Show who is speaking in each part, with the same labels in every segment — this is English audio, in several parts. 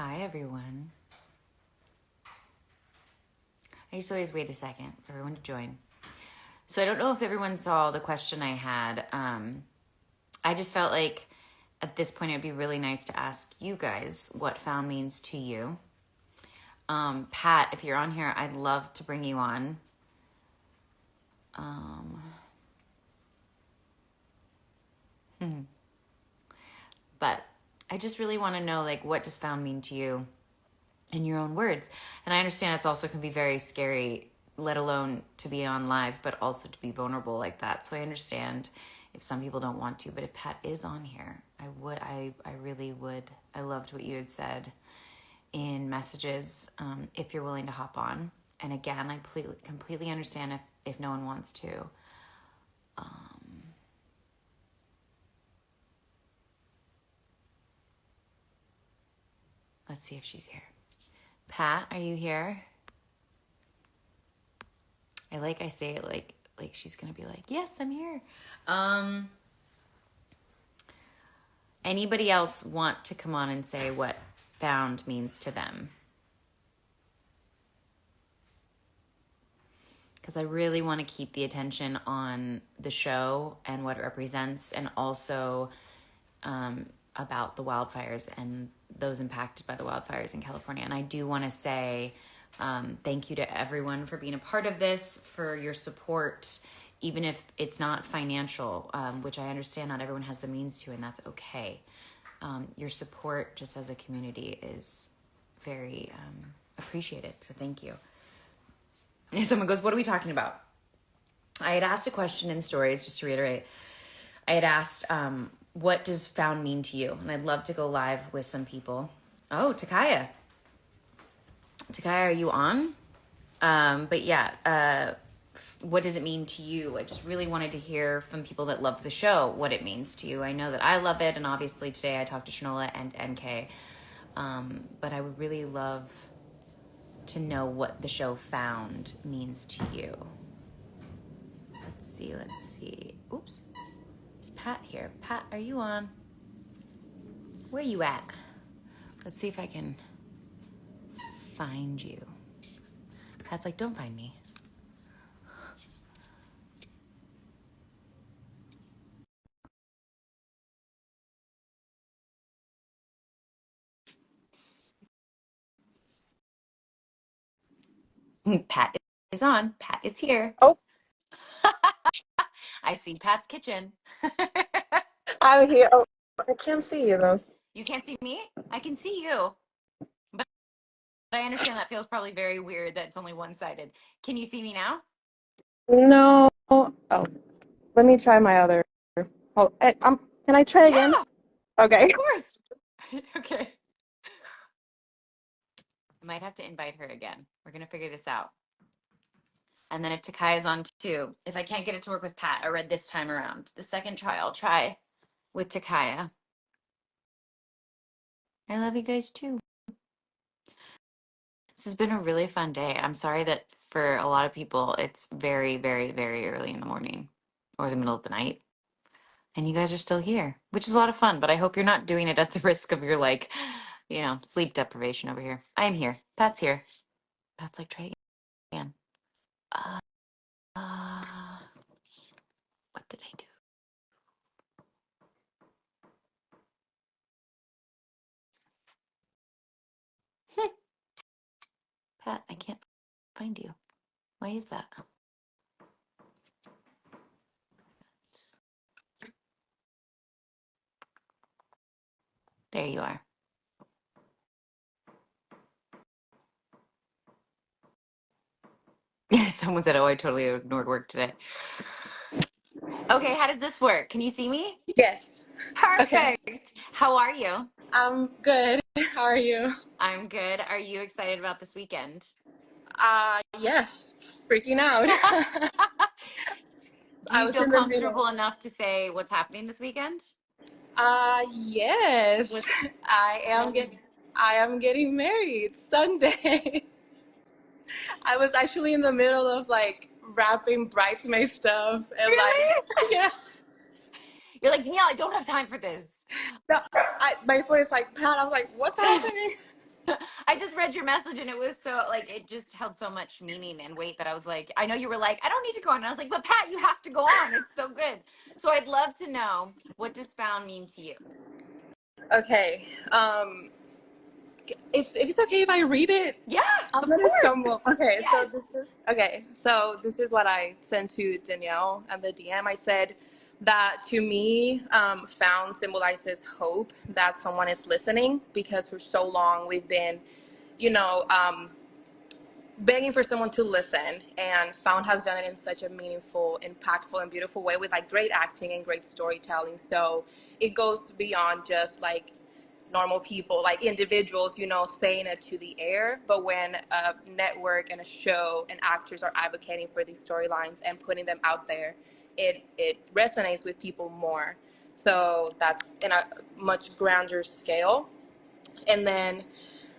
Speaker 1: Hi, everyone. I just always wait a second for everyone to join. So I don't know if everyone saw the question I had. I just felt like at this point it'd be really nice to ask you guys what found means to you. Pat, if you're on here, I'd love to bring you on. But I just really want to know, like, what does found mean to you in your own words? And I understand it's also can be very scary, let alone to be on live, but also to be vulnerable like that. So I understand if some people don't want to, but if Pat is on here, I really would. I loved what you had said in messages. If you're willing to hop on, and again, I completely understand if no one wants to. Let's see if she's here. Pat, are you here? I say it like she's gonna be like, yes, I'm here. Anybody else want to come on and say what found means to them? Because I really want to keep the attention on the show and what it represents, and also about the wildfires and those impacted by the wildfires in California. And I do want to say thank you to everyone for being a part of this, for your support, even if it's not financial, which I understand not everyone has the means to, and that's okay. Your support just as a community is very appreciated, so thank you. And someone goes, what are we talking about? I had asked a question in stories, just to reiterate. I had asked, what does found mean to you? And I'd love to go live with some people. Oh, Takaya. Takaya, are you on? But yeah, what does it mean to you? I just really wanted to hear from people that love the show what it means to you. I know that I love it, and obviously today I talked to Shanola and NK. But I would really love to know what the show found means to you. Let's see. Oops. Is Pat here? Pat, are you on? Where are you at? Let's see if I can find you. Pat's like, don't find me. Pat is on. Pat is here.
Speaker 2: Oh,
Speaker 1: I see Pat's kitchen.
Speaker 2: I'm here. Oh, I can't see you though.
Speaker 1: You can't see me? I can see you. But I understand that feels probably very weird that it's only one-sided. Can you see me now?
Speaker 2: No. Oh, let me try my other. Oh, can I try again?
Speaker 1: Yeah,
Speaker 2: Okay.
Speaker 1: of course. Okay. I might have to invite her again. We're going to figure this out. And then if Takaya's on too, if I can't get it to work with Pat, I read this time around. The second try, I'll try with Takaya. I love you guys too. This has been a really fun day. I'm sorry that for a lot of people, it's very, very, very early in the morning or the middle of the night. And you guys are still here, which is a lot of fun. But I hope you're not doing it at the risk of your, like, sleep deprivation over here. I am here. Pat's here. Pat's like, try again. Uh, what did I do? Pat, I can't find you. Why is that? There you are. Someone said, oh, I totally ignored work today. Okay, how does this work? Can you see me?
Speaker 2: Yes. Okay.
Speaker 1: Perfect. How are you?
Speaker 2: I'm good. How are you?
Speaker 1: I'm good. Are you excited about this weekend?
Speaker 2: Yes. Freaking out.
Speaker 1: Do
Speaker 2: I
Speaker 1: you
Speaker 2: was
Speaker 1: feel
Speaker 2: in the middle.
Speaker 1: comfortable enough to say what's happening this weekend?
Speaker 2: Yes.
Speaker 1: What's
Speaker 2: I am
Speaker 1: happening?
Speaker 2: get I am getting married Sunday. I was actually in the middle of like wrapping bridesmaid stuff and like
Speaker 1: Really?
Speaker 2: yeah.
Speaker 1: You're like, Danielle, I don't have time for this.
Speaker 2: No, my phone is like, Pat, I was like, what's happening?
Speaker 1: I just read your message and it was so like it just held so much meaning and weight that I was like, I know you were like, I don't need to go on. And I was like, but Pat, you have to go on. It's so good. So I'd love to know, what does found mean to you?
Speaker 2: Okay. If it's okay if I read it,
Speaker 1: Yeah,
Speaker 2: I'm
Speaker 1: of
Speaker 2: gonna
Speaker 1: course.
Speaker 2: stumble. Okay, so
Speaker 1: Yes.
Speaker 2: this is what I sent to Danielle and the DM. I said that to me, found symbolizes hope that someone is listening because for so long we've been, you know, begging for someone to listen, and found has done it in such a meaningful, impactful, and beautiful way with like great acting and great storytelling. So it goes beyond just like normal people, like individuals, saying it to the air. But when a network and a show and actors are advocating for these storylines and putting them out there, it resonates with people more. So that's in a much grander scale. And then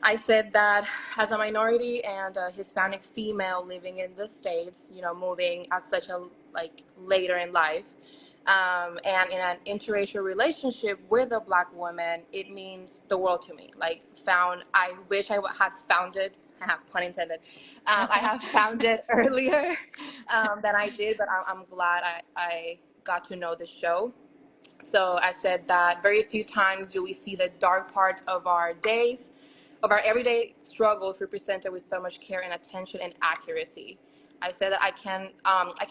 Speaker 2: I said that as a minority and a Hispanic female living in the States, moving at such a like later in life, and in an interracial relationship with a Black woman, it means the world to me. Like found, I wish I had found it. Pun intended. I have found it earlier than I did, but I'm glad I got to know the show. So I said that very few times do we see the dark parts of our days, of our everyday struggles represented with so much care and attention and accuracy. I said that I can't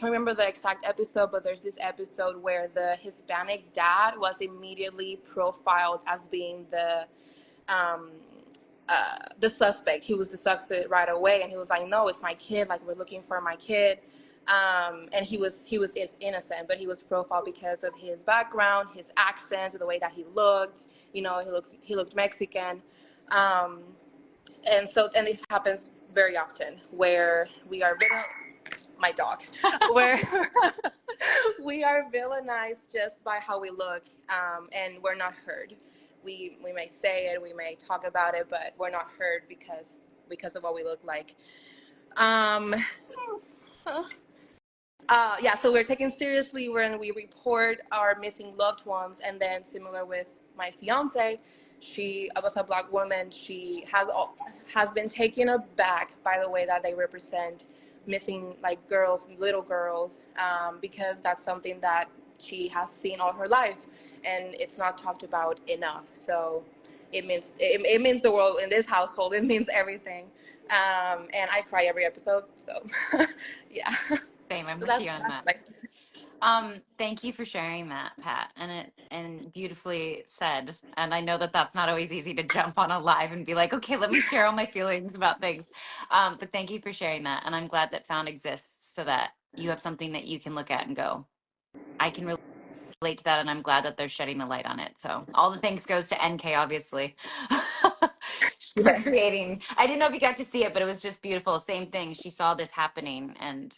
Speaker 2: remember the exact episode, but there's this episode where the Hispanic dad was immediately profiled as being um, the suspect. He was the suspect right away, and he was like, "No, it's my kid. Like we're looking for my kid." And he was innocent, but he was profiled because of his background, his accent, the way that he looked. He looked Mexican, um, and this happens very often where we are my dog, where we are villainized just by how we look, and we're not heard. We may say it, we may talk about it, but we're not heard because of what we look like. Um, yeah, so we're taken seriously when we report our missing loved ones, and then similar with my fiance, she was a Black woman. She has been taken aback by the way that they represent missing like girls, little girls, because that's something that she has seen all her life, and it's not talked about enough. So it means the world in this household. It means everything, and I cry every episode. So yeah.
Speaker 1: Same, I'm
Speaker 2: So
Speaker 1: with
Speaker 2: that's
Speaker 1: you on
Speaker 2: that's
Speaker 1: that.
Speaker 2: like
Speaker 1: Thank you for sharing that, Pat, and beautifully said. And I know that that's not always easy to jump on a live and be like, okay, let me share all my feelings about things. But thank you for sharing that, and I'm glad that Found exists so that you have something that you can look at and go, I can relate to that, and I'm glad that they're shedding the light on it. So all the thanks goes to NK, obviously, for
Speaker 2: yes,
Speaker 1: creating. I didn't know if you got to see it, but it was just beautiful. Same thing. She saw this happening and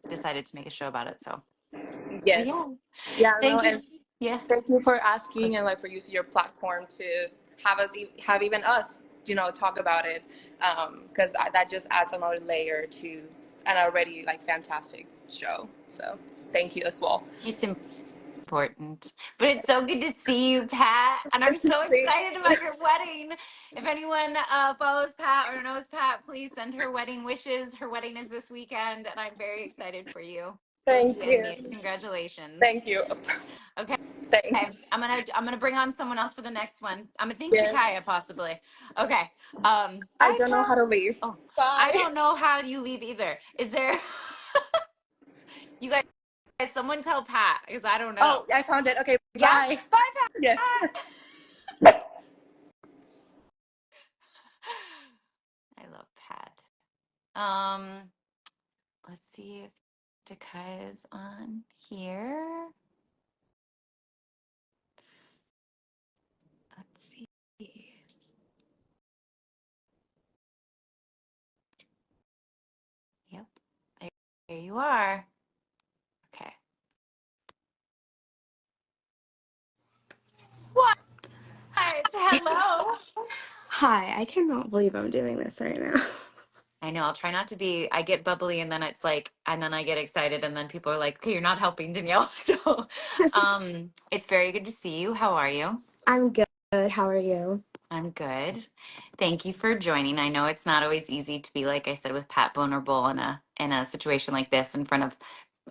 Speaker 1: decided to make a show about it. So, but
Speaker 2: yes,
Speaker 1: yeah,
Speaker 2: yeah, no,
Speaker 1: thank you.
Speaker 2: and
Speaker 1: Yeah,
Speaker 2: thank you for
Speaker 1: of
Speaker 2: asking
Speaker 1: course.
Speaker 2: and like for using your platform to have even us, talk about it, because that just adds another layer to an already like fantastic show. So thank you as well.
Speaker 1: It's important, but it's so good to see you, Pat, and I'm so
Speaker 2: Thank
Speaker 1: excited
Speaker 2: you.
Speaker 1: about your wedding. If anyone follows Pat or knows Pat, please send her wedding wishes. Her wedding is this weekend, and I'm very excited for you, both
Speaker 2: Thank
Speaker 1: you and
Speaker 2: you.
Speaker 1: me. Congratulations.
Speaker 2: Thank you.
Speaker 1: Okay.
Speaker 2: Thank you.
Speaker 1: I'm gonna bring on someone else for the next one. I'm gonna think
Speaker 2: Yes.
Speaker 1: Jakaya possibly. Okay.
Speaker 2: I
Speaker 1: Bye,
Speaker 2: don't know
Speaker 1: Pat.
Speaker 2: how to leave.
Speaker 1: Oh, I
Speaker 2: Bye.
Speaker 1: don't know how you leave either. Is there you guys someone tell Pat because I don't
Speaker 2: Oh,
Speaker 1: know.
Speaker 2: I found it. Okay,
Speaker 1: Yeah?
Speaker 2: bye.
Speaker 1: Bye,
Speaker 2: Yes.
Speaker 1: Pat. I love Pat. Um, let's see if Jakaya is on here. Let's see. Yep. There you are. Okay. What? Hello.
Speaker 3: Hi, I cannot believe I'm doing this right now.
Speaker 1: I know. I'll try not to be. I get bubbly, and then it's like, and then I get excited, and then people are like, "Okay, you're not helping, Danielle." So, it's very good to see you. How are you?
Speaker 3: I'm good. How are you?
Speaker 1: I'm good. Thank you for joining. I know it's not always easy to be, like I said, with Pat vulnerable in a situation like this in front of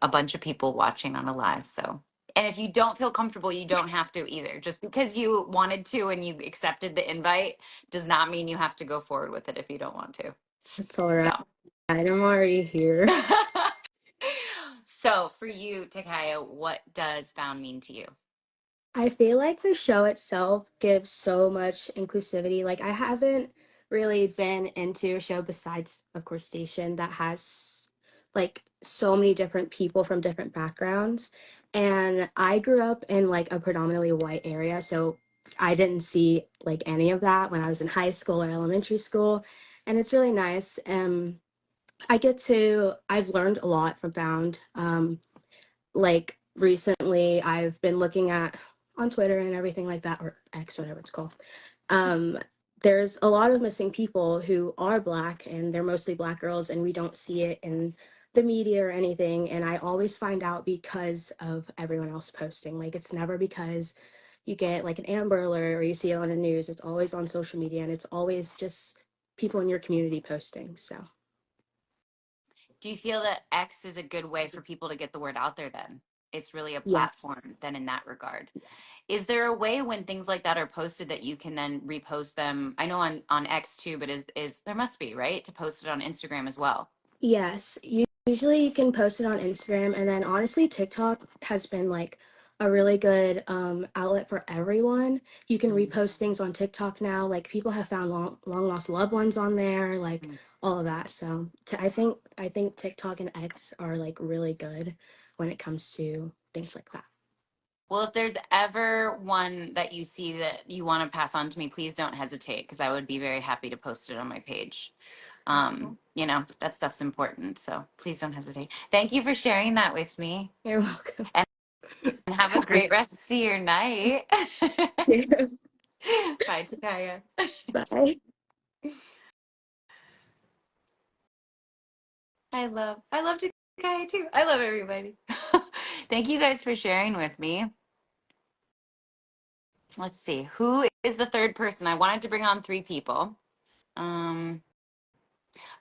Speaker 1: a bunch of people watching on a live. So, and if you don't feel comfortable, you don't have to either. Just because you wanted to and you accepted the invite does not mean you have to go forward with it if you don't want to.
Speaker 3: It's all right.
Speaker 1: So,
Speaker 3: I'm already here.
Speaker 1: so for you, Takaya, what does found mean to you?
Speaker 3: I feel like the show itself gives so much inclusivity. Like I haven't really been into a show besides, of course, Station that has like so many different people from different backgrounds. And I grew up in like a predominantly white area, so I didn't see like any of that when I was in high school or elementary school. And it's really nice. I've learned a lot from Found. Like recently I've been looking at on Twitter and everything like that, or X, whatever it's called. Um, there's a lot of missing people who are Black, and they're mostly Black girls, and we don't see it in the media or anything. And I always find out because of everyone else posting. Like it's never because you get like an Amber Alert or you see it on the news. It's always on social media, and it's always just people in your community posting. So
Speaker 1: Do you feel that X is a good way for people to get the word out there then? It's really a
Speaker 3: yes.
Speaker 1: platform then in that regard. Is there a way when things like that are posted that you can then repost them? I know on X too, but is there must be, right? To post it on Instagram as well.
Speaker 3: Yes, usually you can post it on Instagram, and then honestly, TikTok has been like a really good outlet for everyone. You can
Speaker 1: Mhm.
Speaker 3: repost things on TikTok now. Like people have found long lost loved ones on there, like
Speaker 1: Mhm.
Speaker 3: all of that. So I think TikTok and X are like really good when it comes to things like that.
Speaker 1: Well, if there's ever one that you see that you want to pass on to me, please don't hesitate because I would be very happy to post it on my page. You know, that stuff's important, so please don't hesitate. Thank you for sharing that with me.
Speaker 3: You're welcome.
Speaker 1: And have a great rest of your night. Bye, Takaya.
Speaker 3: Bye.
Speaker 1: I love Takaya too. I love everybody. Thank you guys for sharing with me. Let's see. Who is the third person? I wanted to bring on three people. Um,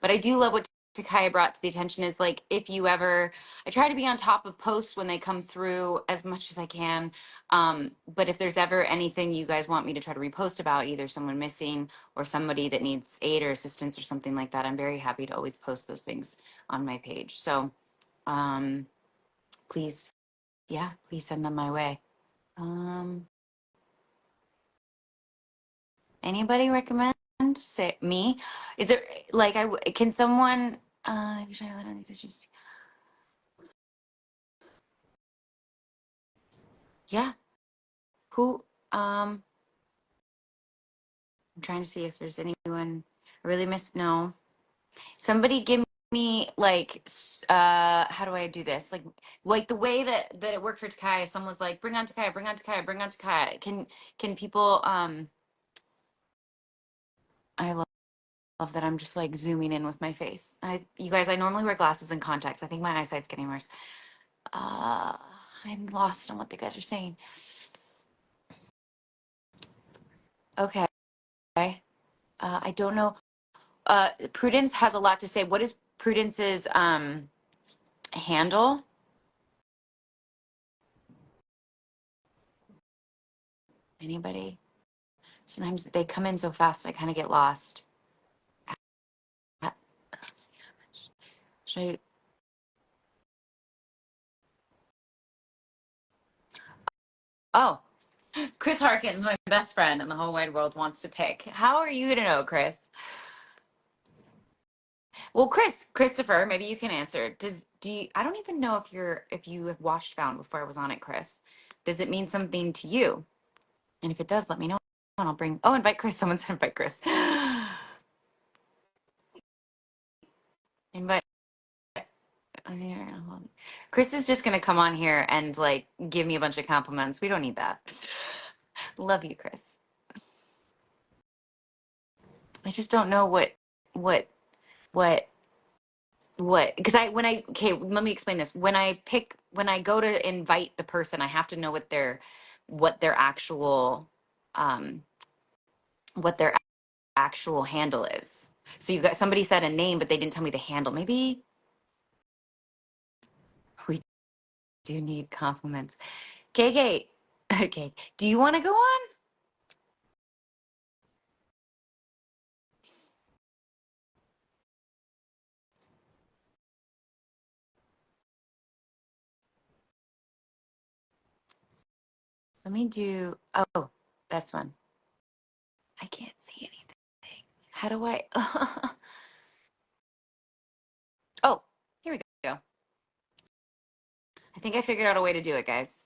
Speaker 1: but I do love what Takaya brought to the attention is like if you ever I try to be on top of posts when they come through as much as I can. But if there's ever anything you guys want me to try to repost about, either someone missing or somebody that needs aid or assistance or something like that, I'm very happy to always post those things on my page. So um please, yeah, please send them my way. Um Anybody recommend? Say me? Is there like can someone I'm trying to let on these issues. Yeah. Who I'm trying to see if there's anyone I really missed. No. Somebody give me like how do I do this? Like the way that it worked for Takaya, someone was like, bring on Takaya, bring on Takaya, bring on Takaya. Can people I love that I'm just like zooming in with my face. You guys, I normally wear glasses and contacts. I think my eyesight's getting worse. Uh, I'm lost on what the guys are saying. Okay. I don't know. Prudence has a lot to say. What is Prudence's handle? Anybody? Sometimes they come in so fast, I kind of get lost. Uh, Should I? Oh, Chris Harkins, my best friend in the whole wide world, wants to pick. How are you gonna know, Chris? Well, Christopher, maybe you can answer. Do you? I don't even know if you have watched Found before I was on it, Chris. Does it mean something to you? And if it does, let me know, and I'll bring. Oh, invite Chris. Someone said invite Chris. Invite. Chris is just gonna come on here and like give me a bunch of compliments. We don't need that. Love you, Chris. I just don't know what what because okay, let me explain this. When I go to invite the person, I have to know what their actual um what their actual handle is. So you got somebody said a name, but they didn't tell me the handle. Maybe we do need compliments. KK, okay. Do you want to go on? Let me do. Oh, that's fun. I can't see anything. How do I? Oh, here we go. I think I figured out a way to do it, guys.